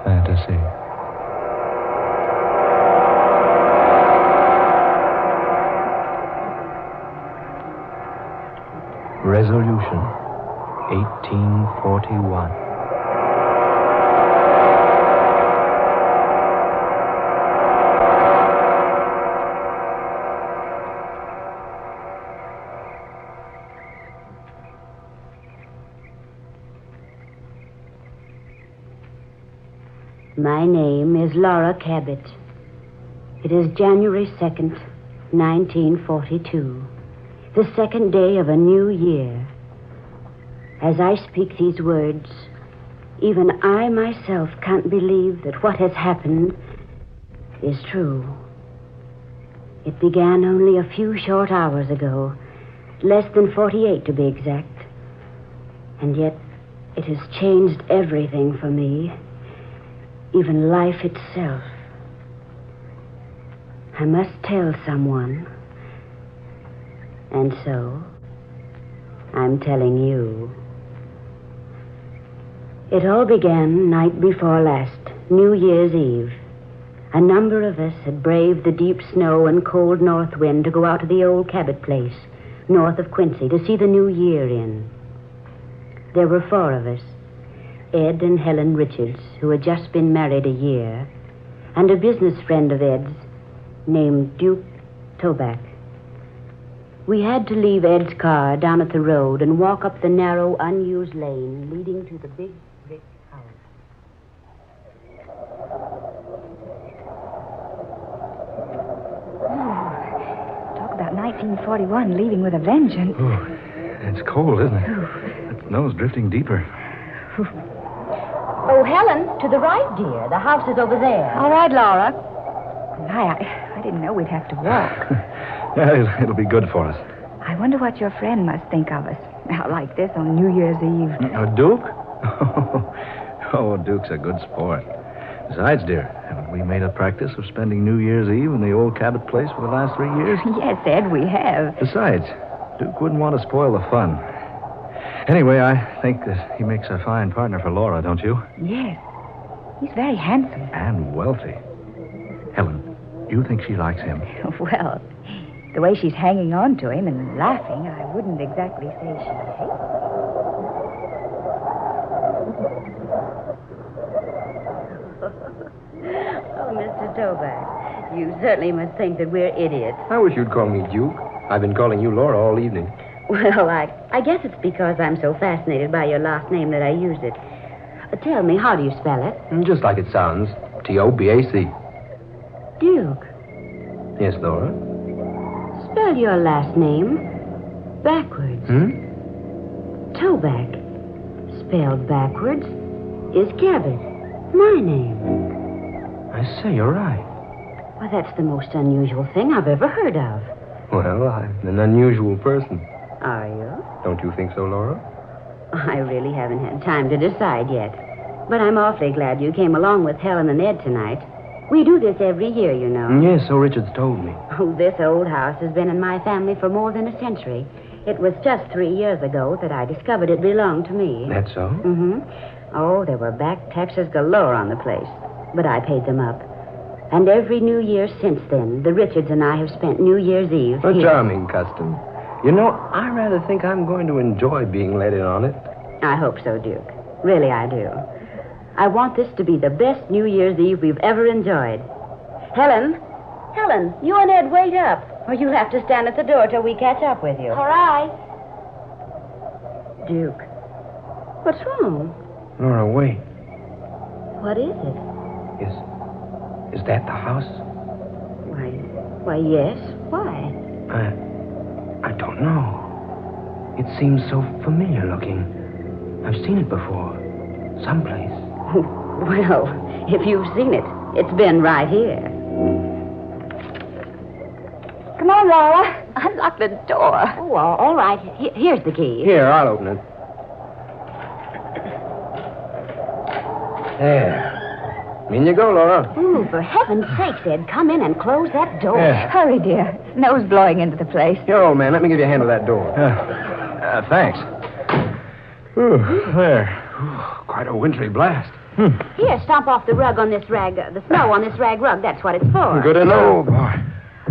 fantasy. Resolution 1841. My name is Laura Cabot. It is January 2nd, 1942, the second day of a new year. As I speak these words, even I myself can't believe that what has happened is true. It began only a few short hours ago, less than 48 to be exact. And yet it has changed everything for me. Even life itself. I must tell someone. And so, I'm telling you. It all began night before last, New Year's Eve. A number of us had braved the deep snow and cold north wind to go out to the old Cabot place, north of Quincy, to see the new year in. There were 4 of us. Ed and Helen Richards, who had just been married a year, and a business friend of Ed's named Duke Toback. We had to leave Ed's car down at the road and walk up the narrow, unused lane leading to the big brick house. Oh, talk about 1941 leaving with a vengeance. Oh, it's cold, isn't it? The snow's drifting deeper. Oh, Helen, to the right, dear. The house is over there. All right, Laura. I didn't know we'd have to walk. Yeah, it'll be good for us. I wonder what your friend must think of us. Out like this on New Year's Eve. Duke? Oh, Duke's a good sport. Besides, dear, haven't we made a practice of spending New Year's Eve in the old Cabot place for the last 3 years? Yes, Ed, we have. Besides, Duke wouldn't want to spoil the fun. Anyway, I think that he makes a fine partner for Laura, don't you? Yes. He's very handsome. And wealthy. Helen, do you think she likes him? Well, the way she's hanging on to him and laughing, I wouldn't exactly say she hates him. Oh, Mr. Toback, you certainly must think that we're idiots. I wish you'd call me Duke. I've been calling you Laura all evening. Well, I guess it's because I'm so fascinated by your last name that I used it. Tell me, how do you spell it? Just like it sounds. T-O-B-A-C. Duke. Yes, Laura? Spell your last name backwards. Toback, spelled backwards, is Cabot. My name. I say, you're right. Well, that's the most unusual thing I've ever heard of. Well, I'm an unusual person. Are you? Don't you think so, Laura? I really haven't had time to decide yet. But I'm awfully glad you came along with Helen and Ed tonight. We do this every year, you know. Yes, so Richards told me. Oh, this old house has been in my family for more than a century. It was just 3 years ago that I discovered it belonged to me. That's so? Oh, there were back taxes galore on the place. But I paid them up. And every New Year since then, the Richards and I have spent New Year's Eve A here. charming custom. You know, I rather think I'm going to enjoy being let in on it. I hope so, Duke. Really, I do. I want this to be the best New Year's Eve we've ever enjoyed. Helen, you and Ed wait up, or you'll have to stand at the door till we catch up with you. All right. Duke, what's wrong? Laura, wait. What is it? Is that the house? Why, yes. Why? I don't know. It seems so familiar looking. I've seen it before. Someplace. Well, if you've seen it, it's been right here. Come on, Laura. Unlock the door. Oh, all right. Here's the key. Here, I'll open it. There. In you go, Laura. Ooh, for heaven's sake, Ed, come in and close that door. Yeah. Hurry, dear. Snow's blowing into the place. Here, old man, let me give you a hand with that door. Thanks. There. Quite a wintry blast. Here, stomp off the rug on this rag, the snow on this rag rug. That's what it's for. Good to know, boy.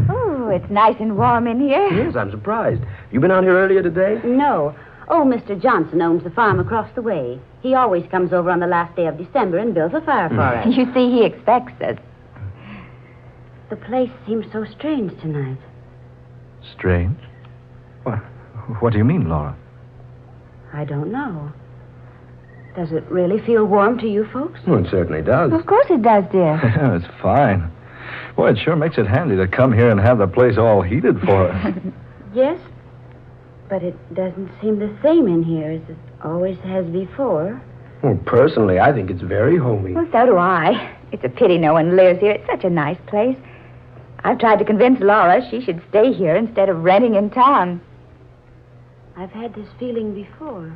Oh, it's nice and warm in here. Yes, I'm surprised. You been out here earlier today? No. Oh, Mr. Johnson owns the farm across the way. He always comes over on the last day of December and builds a fire for us. You see, he expects us. The place seems so strange tonight. Strange? What do you mean, Laura? I don't know. Does it really feel warm to you folks? Well, it certainly does. Of course it does, dear. It's fine. Boy, it sure makes it handy to come here and have the place all heated for us. Yes, but it doesn't seem the same in here as it always has before. Well, personally, I think it's very homey. Well, so do I. It's a pity no one lives here. It's such a nice place. I've tried to convince Laura she should stay here instead of renting in town. I've had this feeling before.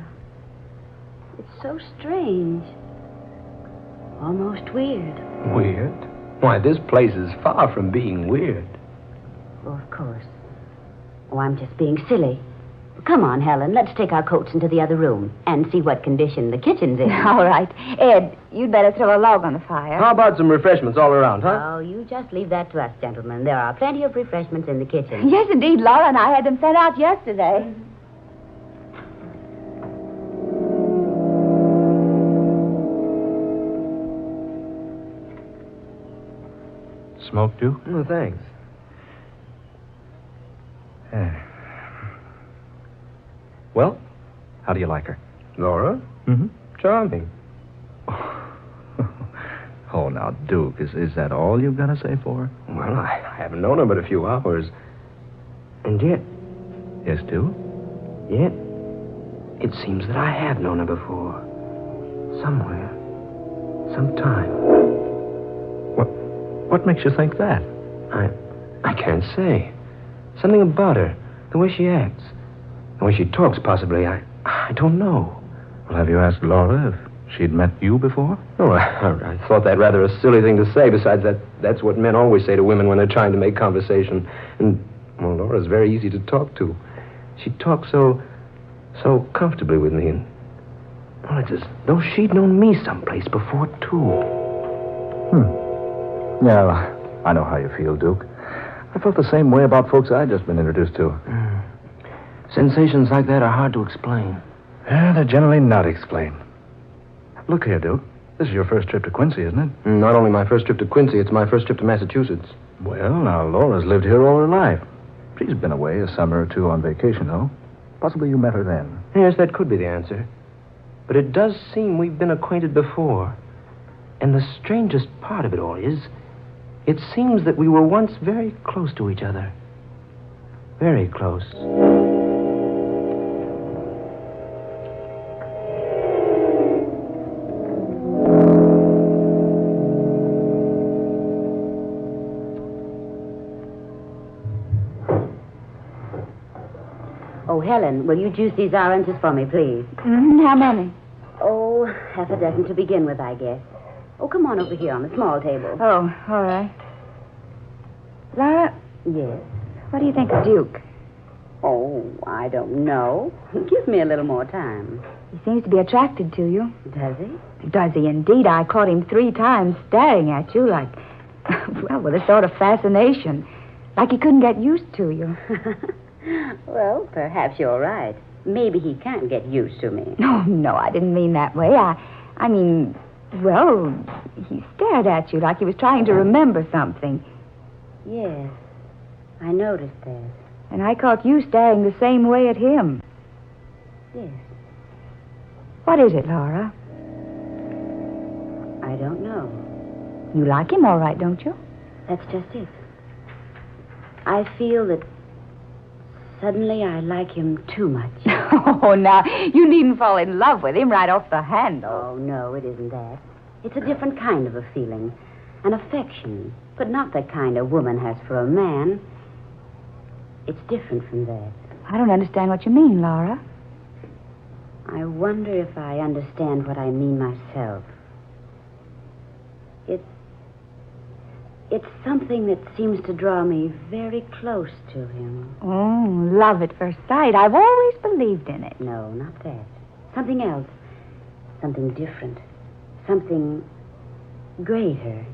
It's so strange. Almost weird. Weird? Why, this place is far from being weird. Oh, of course. Oh, I'm just being silly. Come on, Helen. Let's take our coats into the other room and see what condition the kitchen's in. All right. Ed, you'd better throw a log on the fire. How about some refreshments all around, huh? Oh, you just leave that to us, gentlemen. There are plenty of refreshments in the kitchen. Yes, indeed. Laura and I had them sent out yesterday. Smoke, Duke? No, thanks. Well, how do you like her? Laura? Mm-hmm. Charming. Oh, now, Duke, is that all you've got to say for her? Well, I haven't known her but a few hours. And yet, Yes, Duke? yet, it seems that I have known her before. Somewhere. Sometime. What makes you think that? I can't say. Something about her. The way she acts. The way she talks, possibly. I don't know. Well, have you asked Laura if she'd met you before? Oh, I thought that rather a silly thing to say. Besides, that's what men always say to women when they're trying to make conversation. And, well, Laura's very easy to talk to. She talks so comfortably with me. And, well, it's as though she'd known me someplace before, too. Yeah, I know how you feel, Duke. I felt the same way about folks I'd just been introduced to. Sensations like that are hard to explain. Yeah, they're generally not explained. Look here, Duke. This is your first trip to Quincy, isn't it? Not only my first trip to Quincy, it's my first trip to Massachusetts. Well, now, Laura's lived here all her life. She's been away a summer or two on vacation, though. Possibly you met her then. Yes, that could be the answer. But it does seem we've been acquainted before. And the strangest part of it all is, it seems that we were once very close to each other. Very close. Oh, Helen, will you juice these oranges for me, please? How many? Oh, half a dozen to begin with, I guess. Oh, come on over here on the small table. Oh, all right. Laura, Yes. what do you think of Duke? Oh, I don't know. Give me a little more time. He seems to be attracted to you. Does he? Does he indeed? I caught him 3 times staring at you like, well, with a sort of fascination. Like he couldn't get used to you. Well, perhaps you're right. Maybe he can't get used to me. No, I didn't mean that way. I mean, well, he stared at you like he was trying to remember something. Yes, I noticed that. And I caught you staring the same way at him. Yes, What is it, Laura? I don't know. You like him all right, don't you? That's just it. I feel that suddenly I like him too much. Oh, now, you needn't fall in love with him right off the handle. Oh, no, it isn't that. It's a different kind of a feeling. An affection, but not the kind a woman has for a man. It's different from that. I don't understand what you mean, Laura. I wonder if I understand what I mean myself. It's something that seems to draw me very close to him. Oh, love at first sight. I've always believed in it. No, not that. Something else. Something different. Something greater.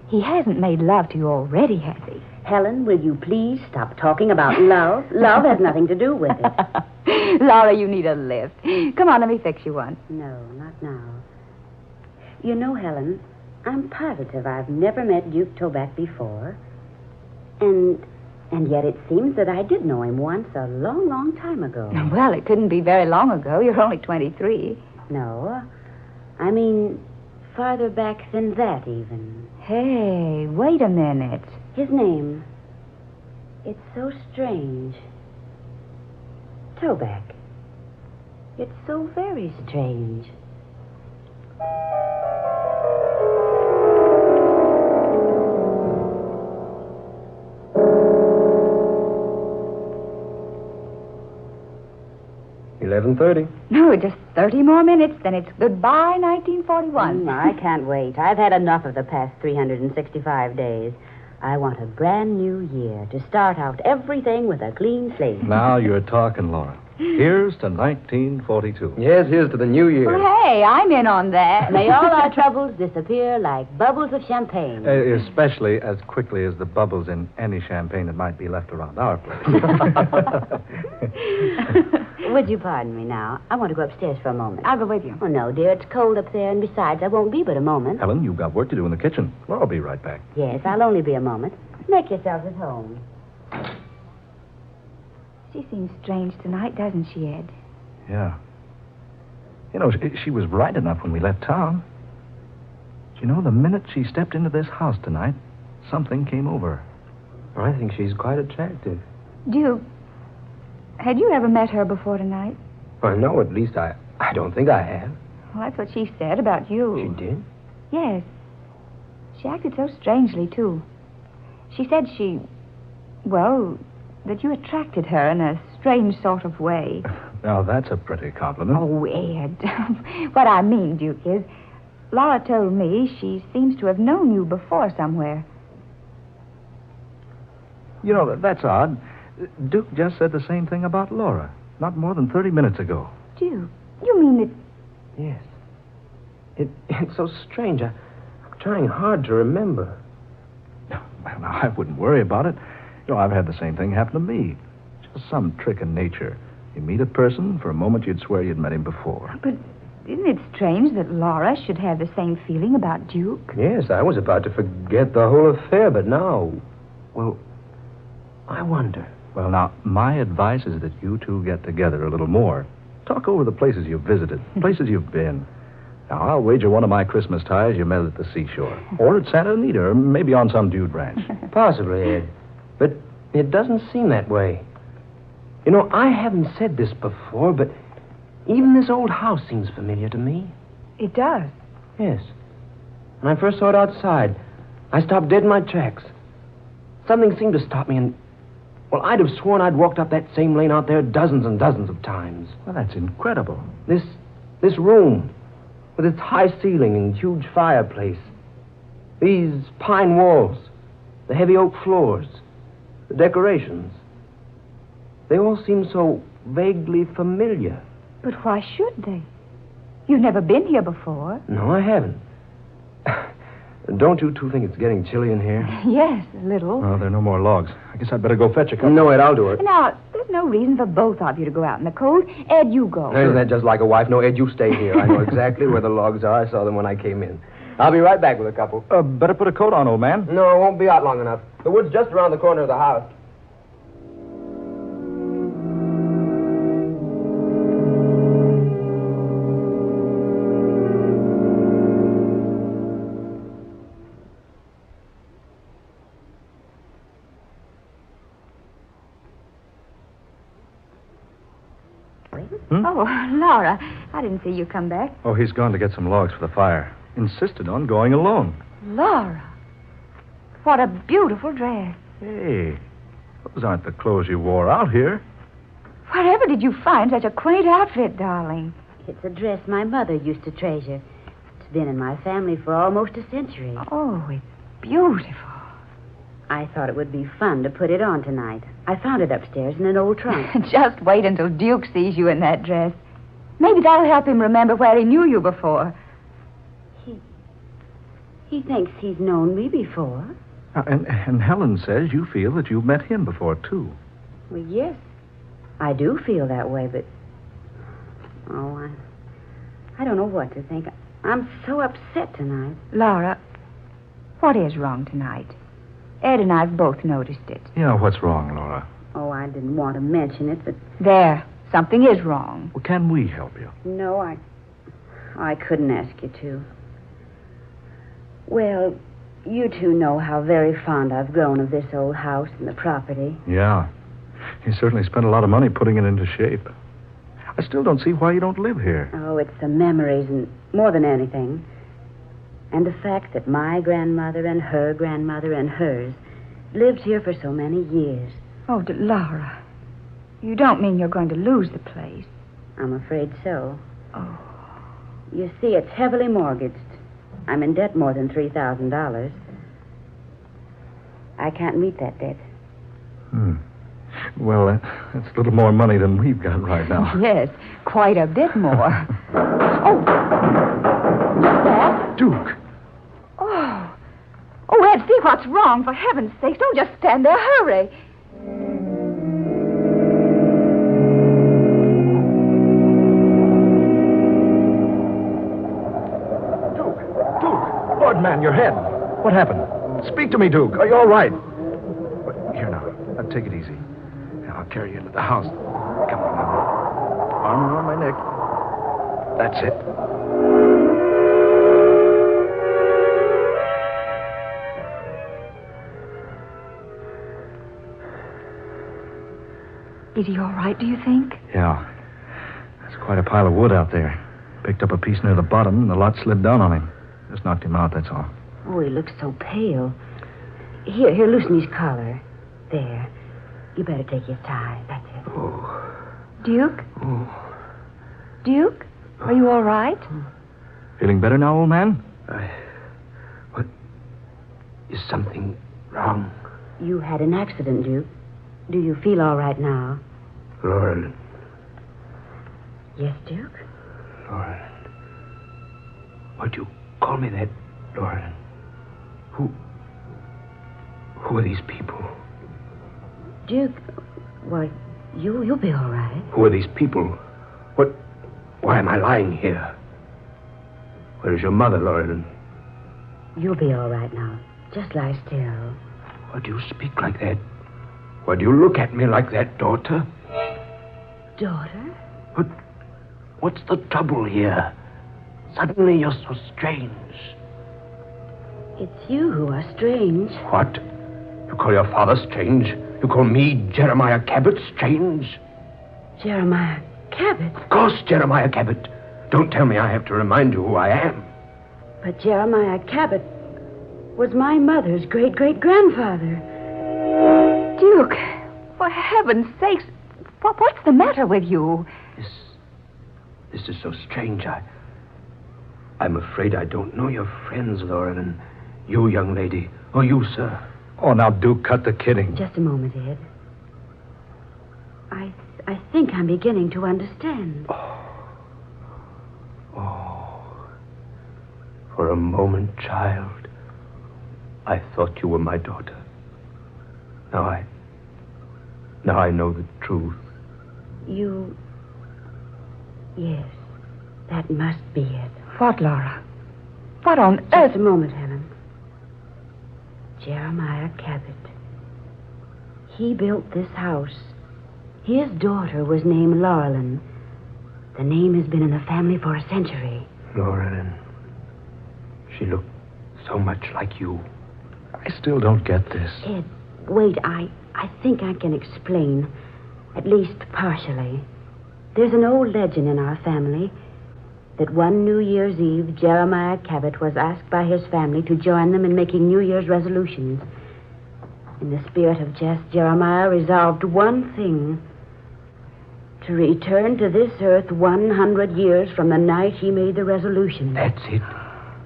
He hasn't made love to you already, has he? Helen, will you please stop talking about love? Love has nothing to do with it. Laura, you need a lift. Come on, let me fix you one. No, not now. You know, Helen, I'm positive I've never met Duke Toback before. And yet it seems that I did know him once a long, long time ago. Well, it couldn't be very long ago. You're only 23. No, I mean farther back than that, even. Hey, wait a minute. His name. It's so strange. Toback. It's so very strange. $11:30. No, just 30 more minutes, then it's goodbye, 1941. I can't wait. I've had enough of the past 365 days. I want a brand new year to start out everything with a clean slate. Now you're talking, Laura. Here's to 1942. Yes, here's to the new year. Well, hey, I'm in on that. May all our troubles disappear like bubbles of champagne. Especially as quickly as the bubbles in any champagne that might be left around our place. Would you pardon me now? I want to go upstairs for a moment. I'll go with you. Oh, no, dear. It's cold up there, and besides, I won't be but a moment. Helen, you've got work to do in the kitchen. I'll be right back. Yes, I'll only be a moment. Make yourself at home. She seems strange tonight, doesn't she, Ed? Yeah. You know, she was right enough when we left town. You know, the minute she stepped into this house tonight, something came over her. I think she's quite attractive. Duke, had you ever met her before tonight? Well, no, at least I don't think I have. Well, that's what she said about you. She did? Yes. She acted so strangely, too. She said that you attracted her in a strange sort of way. Now, that's a pretty compliment. Oh, Ed. What I mean, Duke, is Laura told me she seems to have known you before somewhere. You know, that's odd. Duke just said the same thing about Laura, not more than 30 minutes ago. Duke, you mean that... Yes. It's so strange. I'm trying hard to remember. Well, now, I wouldn't worry about it. You know, I've had the same thing happen to me. Just some trick in nature. You meet a person, for a moment you'd swear you'd met him before. But isn't it strange that Laura should have the same feeling about Duke? Yes, I was about to forget the whole affair, but now... Well, I wonder. Well, now, my advice is that you two get together a little more. Talk over the places you've visited, places you've been. Now, I'll wager one of my Christmas ties you met at the seashore. Or at Santa Anita, or maybe on some dude ranch. Possibly, Ed. But it doesn't seem that way. You know, I haven't said this before, but even this old house seems familiar to me. It does. Yes. When I first saw it outside, I stopped dead in my tracks. Something seemed to stop me, and... Well, I'd have sworn I'd walked up that same lane out there dozens and dozens of times. Well, that's incredible. This room, with its high ceiling and huge fireplace. These pine walls, the heavy oak floors, the decorations. They all seem so vaguely familiar. But why should they? You've never been here before. No, I haven't. Don't you two think it's getting chilly in here? Yes, a little. Oh, there are no more logs. I guess I'd better go fetch a couple. No, Ed, I'll do it. Now, there's no reason for both of you to go out in the cold. Ed, you go. Isn't that just like a wife? No, Ed, you stay here. I know exactly where the logs are. I saw them when I came in. I'll be right back with a couple. Better put a coat on, old man. No, I won't be out long enough. The wood's just around the corner of the house. Oh, Laura, I didn't see you come back. Oh, he's gone to get some logs for the fire. Insisted on going alone. Laura, what a beautiful dress. Hey, those aren't the clothes you wore out here. Wherever did you find such a quaint outfit, darling? It's a dress my mother used to treasure. It's been in my family for almost a century. Oh, it's beautiful. I thought it would be fun to put it on tonight. I found it upstairs in an old trunk. Just wait until Duke sees you in that dress. Maybe that'll help him remember where he knew you before. He thinks he's known me before. And Helen says you feel that you've met him before, too. Well, yes, I do feel that way, but... Oh, I don't know what to think. I'm so upset tonight. Laura, what is wrong tonight? Ed and I've both noticed it. Yeah, what's wrong, Laura? Oh, I didn't want to mention it, but... There. Something is wrong. Well, can we help you? No, I couldn't ask you to. Well, you two know how very fond I've grown of this old house and the property. Yeah. You certainly spent a lot of money putting it into shape. I still don't see why you don't live here. Oh, it's the memories and more than anything. And the fact that my grandmother and her grandmother and hers lived here for so many years. Oh, Laura, you don't mean you're going to lose the place? I'm afraid so. Oh. You see, it's heavily mortgaged. I'm in debt more than $3,000. I can't meet that debt. Well, that's a little more money than we've got right now. Yes, quite a bit more. Oh, what's that? Duke! Oh, Ed, see what's wrong. For heaven's sake, don't just stand there. Hurry. Duke! Lord, man, your head. What happened? Speak to me, Duke. Are you all right? Here now. Take it easy. I'll carry you into the house. Come on now. Arm around my neck. That's it. Is he all right, do you think? Yeah. There's quite a pile of wood out there. Picked up a piece near the bottom, and the lot slid down on him. Just knocked him out, that's all. Oh, he looks so pale. Here, loosen his collar. There. You better take his tie. That's it. Oh. Duke? Oh. Duke? Are you all right? Feeling better now, old man? What? Is something wrong? You had an accident, Duke. Do you feel all right now? Lauren. Yes, Duke? Lauren. Why do you call me that, Lauren? Who are these people? Duke, why, you'll be all right. Who are these people? Why am I lying here? Where is your mother, Lauren? You'll be all right now. Just lie still. Why do you speak like that? Why do you look at me like that, daughter? Daughter? But what's the trouble here? Suddenly you're so strange. It's you who are strange. What? You call your father strange? You call me, Jeremiah Cabot, strange? Jeremiah Cabot? Of course, Jeremiah Cabot. Don't tell me I have to remind you who I am. But Jeremiah Cabot was my mother's great-great-grandfather. Duke, for heaven's sakes, what's the matter with you? This is so strange. I'm afraid I don't know your friends, Lauren, and you, young lady, or you, sir. Oh, now, Duke, cut the kidding. Just a moment, Ed. I think I'm beginning to understand. Oh. For a moment, child, I thought you were my daughter. Now I know the truth. You... Yes, that must be it. What, Laura? What on earth? Just a moment, Helen. Jeremiah Cabot. He built this house. His daughter was named Laurelyn. The name has been in the family for a century. Laurelyn. She looked so much like you. I still don't get this. Ed, wait, I think I can explain, at least partially. There's an old legend in our family that one New Year's Eve, Jeremiah Cabot was asked by his family to join them in making New Year's resolutions. In the spirit of jest, Jeremiah resolved one thing: to return to this earth 100 years from the night he made the resolution. That's it.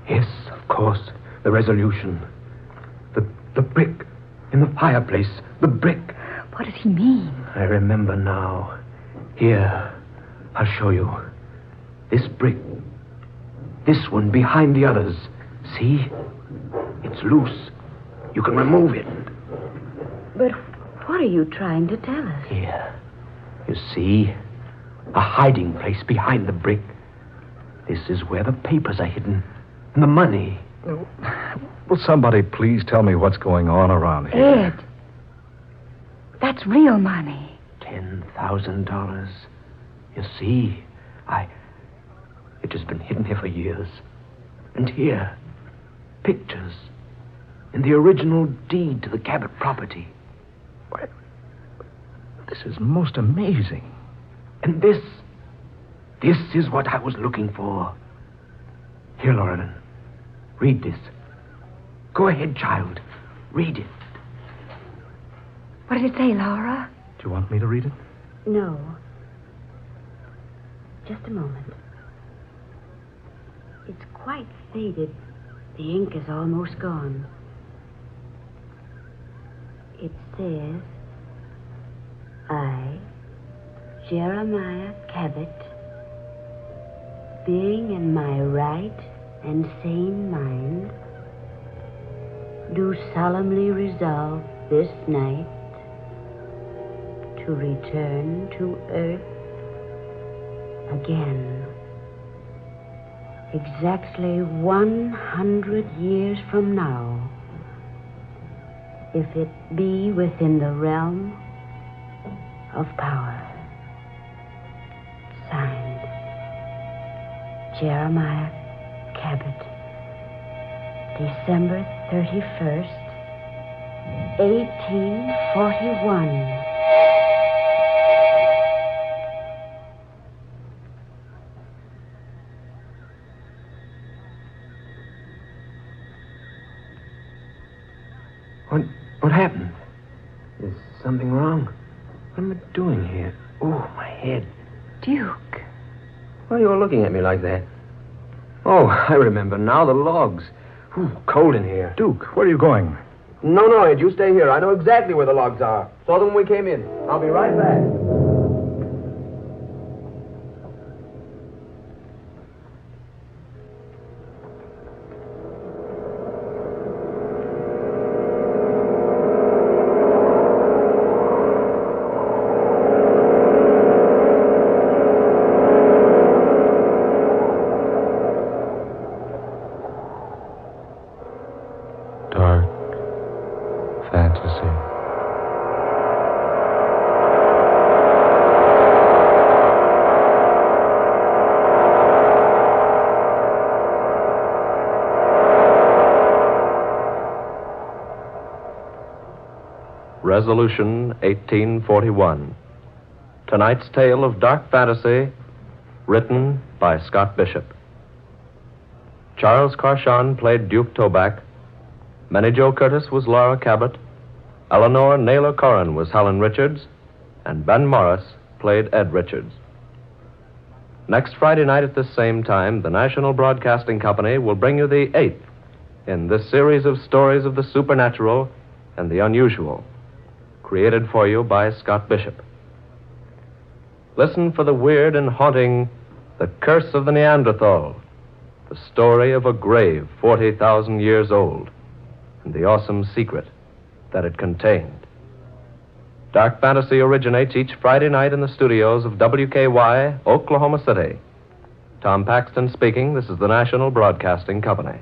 Yes, of course, the resolution. The brick in the fireplace, the brick. What does he mean? I remember now. Here, I'll show you. This brick, this one behind the others, See? It's loose. You can remove it. But what are you trying to tell us? Here. You see? A hiding place behind the brick. This is where the papers are hidden. And the money. Will somebody please tell me what's going on around here? Ed, that's real money. $10,000. You see? It has been hidden here for years. And here, pictures. In the original deed to the Cabot property. Why, this is most amazing. And this is what I was looking for. Here, Lauren, read this. Go ahead, child. Read it. What did it say, Laura? Do you want me to read it? No. Just a moment. It's quite faded. The ink is almost gone. It says, I, Jeremiah Cabot, being in my right and sane mind, do solemnly resolve this night to return to earth again. Exactly 100 years from now, if it be within the realm of power. Signed, Jeremiah Cabot, December 31st, 1841. What happened? Is something wrong? What am I doing here? Oh, my head. Duke. Why are you all looking at me like that? Oh, I remember now, the logs. Ooh, cold in here. Duke, where are you going? No, Ed, you stay here. I know exactly where the logs are. Saw them when we came in. I'll be right back. Dark fantasy. Resolution 1841. Tonight's tale of dark fantasy, written by Scott Bishop. Charles Carshon played Duke Toback. Minnie Jo Curtis was Laura Cabot. Eleanor Naylor Corrin was Helen Richards. And Ben Morris played Ed Richards. Next Friday night at this same time, the National Broadcasting Company will bring you the 8th in this series of stories of the supernatural and the unusual, created for you by Scott Bishop. Listen for the weird and haunting The Curse of the Neanderthal, the story of a grave 40,000 years old, and the awesome secret that it contained. Dark Fantasy originates each Friday night in the studios of WKY, Oklahoma City. Tom Paxton speaking. This is the National Broadcasting Company.